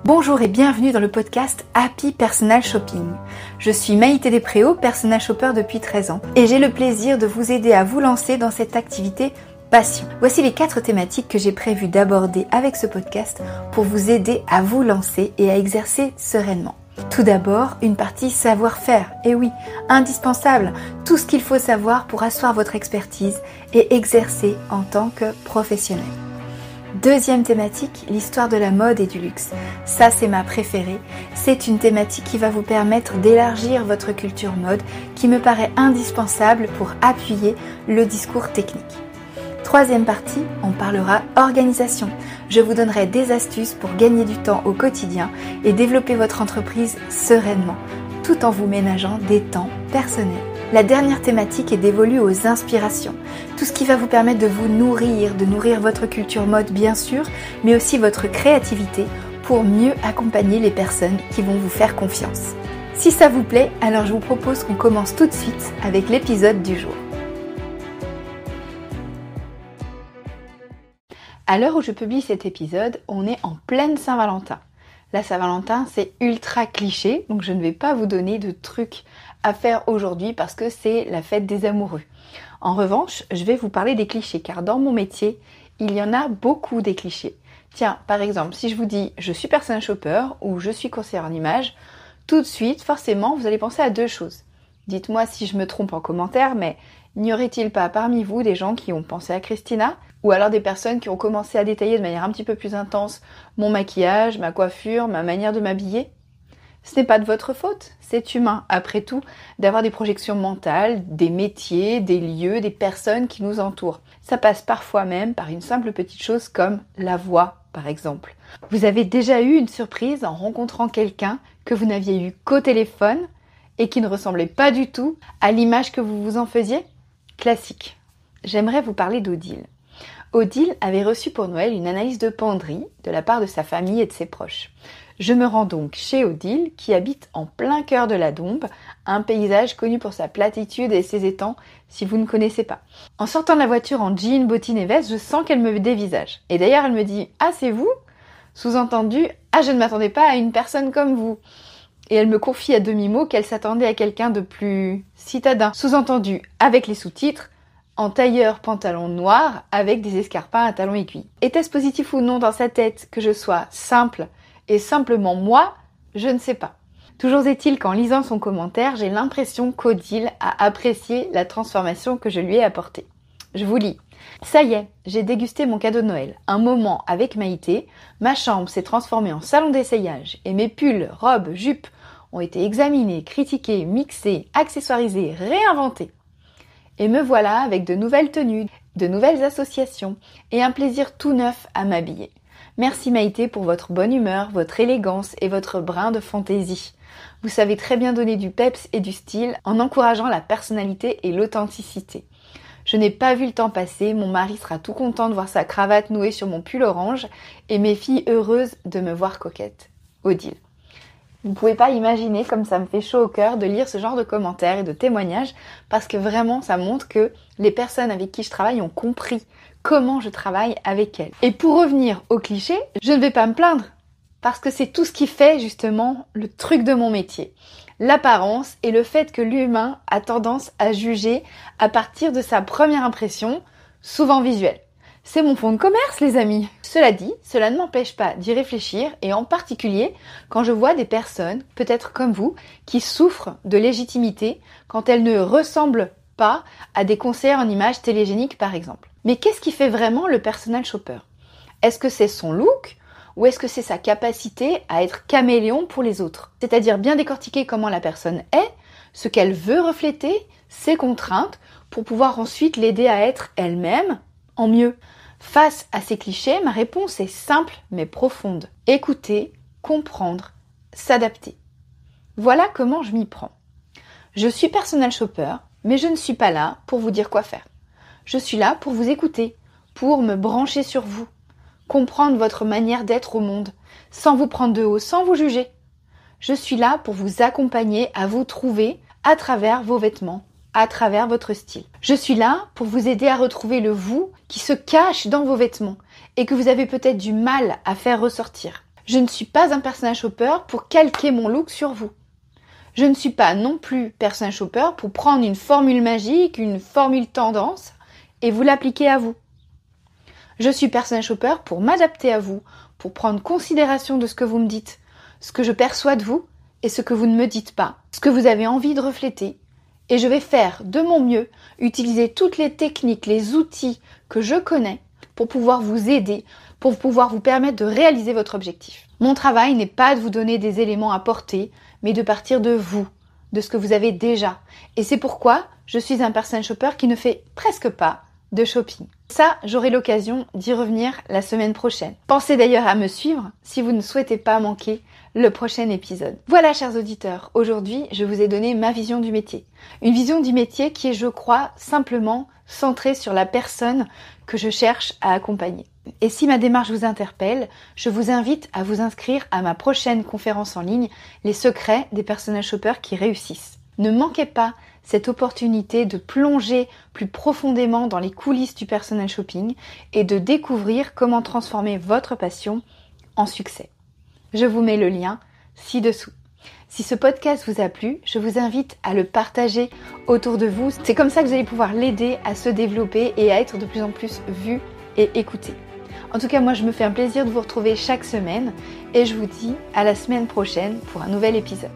Bonjour et bienvenue dans le podcast Happy Personal Shopping. Je suis Maïté Despréaux, personal shopper depuis 13 ans et j'ai le plaisir de vous aider à vous lancer dans cette activité passion. Voici les 4 thématiques que j'ai prévu d'aborder avec ce podcast pour vous aider à vous lancer et à exercer sereinement. Tout d'abord, une partie savoir-faire. Et oui, indispensable, tout ce qu'il faut savoir pour asseoir votre expertise et exercer en tant que professionnel. Deuxième thématique, l'histoire de la mode et du luxe. Ça, c'est ma préférée. C'est une thématique qui va vous permettre d'élargir votre culture mode, qui me paraît indispensable pour appuyer le discours technique. Troisième partie, on parlera organisation. Je vous donnerai des astuces pour gagner du temps au quotidien et développer votre entreprise sereinement, tout en vous ménageant des temps personnels. La dernière thématique est dévolue aux inspirations. Tout ce qui va vous permettre de vous nourrir, de nourrir votre culture mode bien sûr, mais aussi votre créativité pour mieux accompagner les personnes qui vont vous faire confiance. Si ça vous plaît, alors je vous propose qu'on commence tout de suite avec l'épisode du jour. À l'heure où je publie cet épisode, on est en pleine Saint-Valentin. La Saint-Valentin, c'est ultra cliché, donc je ne vais pas vous donner de trucs à faire aujourd'hui parce que c'est la fête des amoureux. En revanche, je vais vous parler des clichés car dans mon métier, il y en a beaucoup des clichés. Tiens, par exemple, si je vous dis « je suis personal shopper » ou « je suis conseillère en image », tout de suite, forcément, vous allez penser à 2 choses. Dites-moi si je me trompe en commentaire, mais n'y aurait-il pas parmi vous des gens qui ont pensé à Christina ? Ou alors des personnes qui ont commencé à détailler de manière un petit peu plus intense mon maquillage, ma coiffure, ma manière de m'habiller ? Ce n'est pas de votre faute, c'est humain, après tout, d'avoir des projections mentales, des métiers, des lieux, des personnes qui nous entourent. Ça passe parfois même par une simple petite chose comme la voix, par exemple. Vous avez déjà eu une surprise en rencontrant quelqu'un que vous n'aviez eu qu'au téléphone et qui ne ressemblait pas du tout à l'image que vous vous en faisiez ? Classique. J'aimerais vous parler d'Odile. Odile avait reçu pour Noël une analyse de penderie de la part de sa famille et de ses proches. Je me rends donc chez Odile, qui habite en plein cœur de la Dombes, un paysage connu pour sa platitude et ses étangs, si vous ne connaissez pas. En sortant de la voiture en jean, bottines et veste, je sens qu'elle me dévisage. Et d'ailleurs, elle me dit « Ah, c'est vous ?» Sous-entendu « Ah, je ne m'attendais pas à une personne comme vous !» Et elle me confie à demi-mot qu'elle s'attendait à quelqu'un de plus citadin. Sous-entendu, avec les sous-titres, en tailleur pantalon noir avec des escarpins à talons aiguilles. Était-ce positif ou non dans sa tête que je sois simple et simplement moi ? Je ne sais pas. Toujours est-il qu'en lisant son commentaire, j'ai l'impression qu'Odile a apprécié la transformation que je lui ai apportée. Je vous lis. Ça y est, j'ai dégusté mon cadeau de Noël. Un moment avec Maïté, ma chambre s'est transformée en salon d'essayage et mes pulls, robes, jupes ont été examinés, critiqués, mixés, accessoirisés, réinventés. Et me voilà avec de nouvelles tenues, de nouvelles associations et un plaisir tout neuf à m'habiller. Merci Maïté pour votre bonne humeur, votre élégance et votre brin de fantaisie. Vous savez très bien donner du peps et du style en encourageant la personnalité et l'authenticité. Je n'ai pas vu le temps passer, mon mari sera tout content de voir sa cravate nouée sur mon pull orange et mes filles heureuses de me voir coquette. Odile. Vous ne pouvez pas imaginer comme ça me fait chaud au cœur de lire ce genre de commentaires et de témoignages parce que vraiment ça montre que les personnes avec qui je travaille ont compris comment je travaille avec elles. Et pour revenir au cliché, je ne vais pas me plaindre parce que c'est tout ce qui fait justement le truc de mon métier. L'apparence et le fait que l'humain a tendance à juger à partir de sa première impression, souvent visuelle. C'est mon fonds de commerce, les amis. Cela dit, cela ne m'empêche pas d'y réfléchir et en particulier quand je vois des personnes, peut-être comme vous, qui souffrent de légitimité quand elles ne ressemblent pas à des conseillères en images télégéniques par exemple. Mais qu'est-ce qui fait vraiment le personal shopper ? Est-ce que c'est son look ou est-ce que c'est sa capacité à être caméléon pour les autres ? C'est-à-dire bien décortiquer comment la personne est, ce qu'elle veut refléter, ses contraintes, pour pouvoir ensuite l'aider à être elle-même en mieux. Face à ces clichés, ma réponse est simple mais profonde. Écouter, comprendre, s'adapter. Voilà comment je m'y prends. Je suis personal shopper, mais je ne suis pas là pour vous dire quoi faire. Je suis là pour vous écouter, pour me brancher sur vous, comprendre votre manière d'être au monde, sans vous prendre de haut, sans vous juger. Je suis là pour vous accompagner à vous trouver à travers vos vêtements, à travers votre style. Je suis là pour vous aider à retrouver le vous qui se cache dans vos vêtements et que vous avez peut-être du mal à faire ressortir. Je ne suis pas un personal shopper pour calquer mon look sur vous. Je ne suis pas non plus personal shopper pour prendre une formule magique, une formule tendance et vous l'appliquer à vous. Je suis personal shopper pour m'adapter à vous, pour prendre considération de ce que vous me dites, ce que je perçois de vous et ce que vous ne me dites pas, ce que vous avez envie de refléter. Et je vais faire de mon mieux, utiliser toutes les techniques, les outils que je connais pour pouvoir vous aider, pour pouvoir vous permettre de réaliser votre objectif. Mon travail n'est pas de vous donner des éléments à porter, mais de partir de vous, de ce que vous avez déjà. Et c'est pourquoi je suis un personal shopper qui ne fait presque pas de shopping. Ça, j'aurai l'occasion d'y revenir la semaine prochaine. Pensez d'ailleurs à me suivre si vous ne souhaitez pas manquer le prochain épisode. Voilà, chers auditeurs, aujourd'hui, je vous ai donné ma vision du métier. Une vision du métier qui est, je crois, simplement centrée sur la personne que je cherche à accompagner. Et si ma démarche vous interpelle, je vous invite à vous inscrire à ma prochaine conférence en ligne, Les secrets des personal shoppers qui réussissent. Ne manquez pas cette opportunité de plonger plus profondément dans les coulisses du personal shopping et de découvrir comment transformer votre passion en succès. Je vous mets le lien ci-dessous. Si ce podcast vous a plu, je vous invite à le partager autour de vous. C'est comme ça que vous allez pouvoir l'aider à se développer et à être de plus en plus vu et écouté. En tout cas, moi, je me fais un plaisir de vous retrouver chaque semaine et je vous dis à la semaine prochaine pour un nouvel épisode.